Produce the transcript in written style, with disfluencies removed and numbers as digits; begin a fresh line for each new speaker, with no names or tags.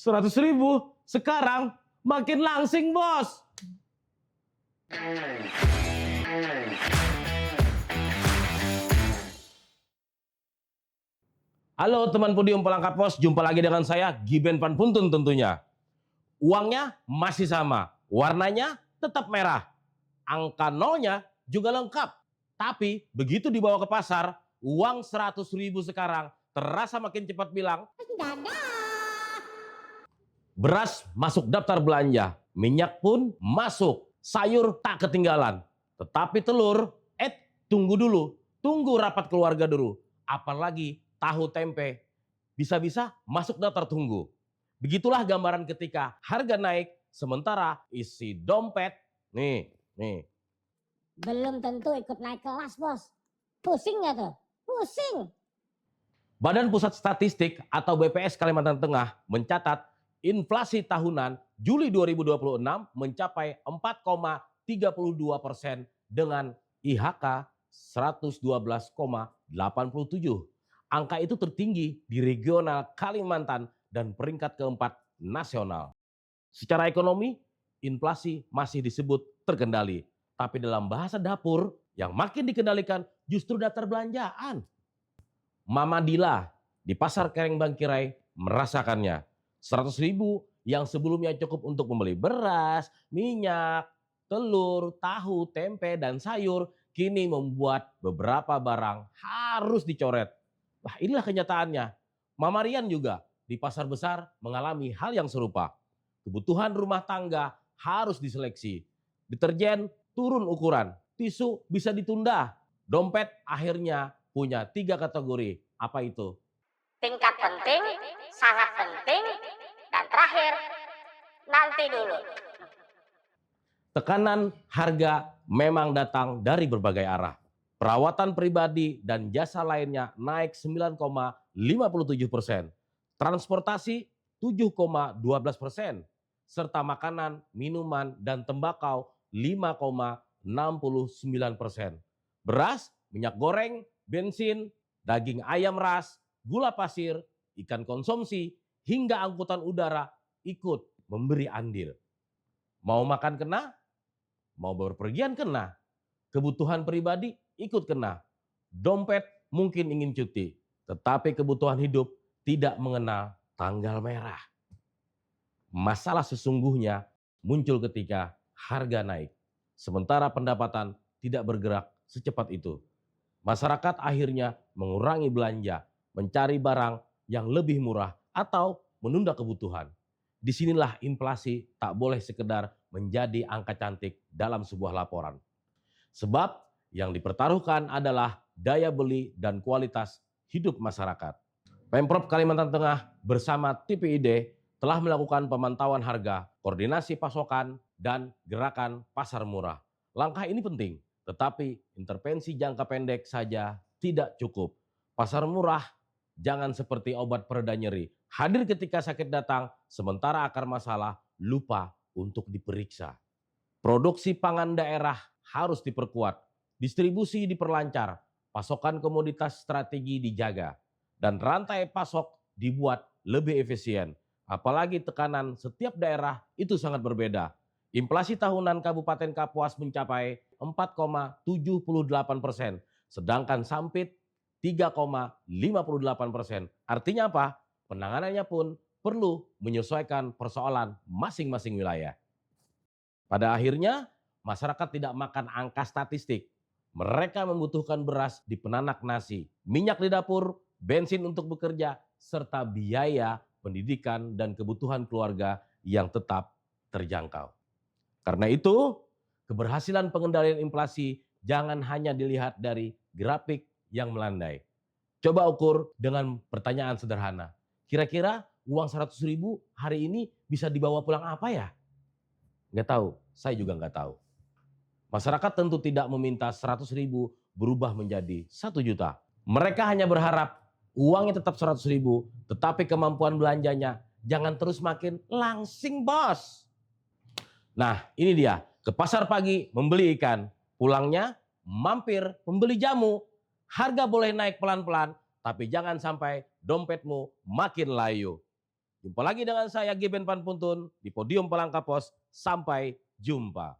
100.000 sekarang makin langsing, bos. Halo teman podium pelangkap pos, jumpa lagi dengan saya Giben Panpuntun tentunya. Uangnya masih sama, warnanya tetap merah, angka nolnya juga lengkap. Tapi begitu dibawa ke pasar, uang 100.000 sekarang terasa makin cepat bilang, beras masuk daftar belanja, minyak pun masuk, sayur tak ketinggalan. Tetapi telur, tunggu dulu, tunggu rapat keluarga dulu. Apalagi tahu tempe, bisa-bisa masuk daftar tunggu. Begitulah gambaran ketika harga naik, sementara isi dompet, nih.
Belum tentu ikut naik kelas, bos. Pusing nggak tuh? Pusing.
Badan Pusat Statistik atau BPS Kalimantan Tengah mencatat inflasi tahunan Juli 2026 mencapai 4,32% dengan IHK 112,87. Angka itu tertinggi di regional Kalimantan dan peringkat keempat nasional. Secara ekonomi, inflasi masih disebut terkendali. Tapi dalam bahasa dapur, yang makin dikendalikan justru daftar belanjaan. Mama Dila di Pasar Kereng Bangkirai merasakannya. 100.000 yang sebelumnya cukup untuk membeli beras, minyak, telur, tahu, tempe, dan sayur, kini membuat beberapa barang harus dicoret. Wah, inilah kenyataannya. Mama Rian juga di pasar besar mengalami hal yang serupa. Kebutuhan rumah tangga harus diseleksi. Deterjen turun ukuran, tisu bisa ditunda. Dompet akhirnya punya 3 kategori. Apa itu?
Tingkat penting, sangat penting, dan terakhir, nanti dulu.
Tekanan harga memang datang dari berbagai arah. Perawatan pribadi dan jasa lainnya naik 9,57%. Transportasi 7,12%. Serta makanan, minuman, dan tembakau 5,69%. Beras, minyak goreng, bensin, daging ayam ras, gula pasir, ikan konsumsi, hingga angkutan udara ikut memberi andil. Mau makan kena, mau berpergian kena, kebutuhan pribadi ikut kena. Dompet mungkin ingin cuti, tetapi kebutuhan hidup tidak mengenal tanggal merah. Masalah sesungguhnya muncul ketika harga naik, sementara pendapatan tidak bergerak secepat itu. Masyarakat akhirnya mengurangi belanja, mencari barang yang lebih murah atau menunda kebutuhan. Disinilah inflasi tak boleh sekedar menjadi angka cantik dalam sebuah laporan. Sebab yang dipertaruhkan adalah daya beli dan kualitas hidup masyarakat. Pemprov Kalimantan Tengah bersama TPID telah melakukan pemantauan harga, koordinasi pasokan, dan gerakan pasar murah. Langkah ini penting, tetapi intervensi jangka pendek saja tidak cukup. Pasar murah jangan seperti obat pereda nyeri, hadir ketika sakit datang, sementara akar masalah lupa untuk diperiksa. Produksi pangan daerah harus diperkuat, distribusi diperlancar, pasokan komoditas strategi dijaga, dan rantai pasok dibuat lebih efisien. Apalagi tekanan setiap daerah itu sangat berbeda. Inflasi tahunan Kabupaten Kapuas mencapai 4,78%, sedangkan Sampit 3,58%. Artinya apa? Penanganannya pun perlu menyesuaikan persoalan masing-masing wilayah. Pada akhirnya, masyarakat tidak makan angka statistik. Mereka membutuhkan beras di penanak nasi, minyak di dapur, bensin untuk bekerja, serta biaya pendidikan dan kebutuhan keluarga yang tetap terjangkau. Karena itu, keberhasilan pengendalian inflasi jangan hanya dilihat dari grafik yang melandai. Coba ukur dengan pertanyaan sederhana. Kira-kira uang 100.000 hari ini bisa dibawa pulang apa ya? Nggak tahu, saya juga nggak tahu. Masyarakat tentu tidak meminta 100.000 berubah menjadi 1 juta. Mereka hanya berharap uangnya tetap 100.000, tetapi kemampuan belanjanya jangan terus makin langsing, bos. Nah, ini dia. Ke pasar pagi membeli ikan, pulangnya mampir membeli jamu. Harga boleh naik pelan-pelan, tapi jangan sampai dompetmu makin layu. Jumpa lagi dengan saya Geben Panpuntun di Podium Palangka Pos. Sampai jumpa.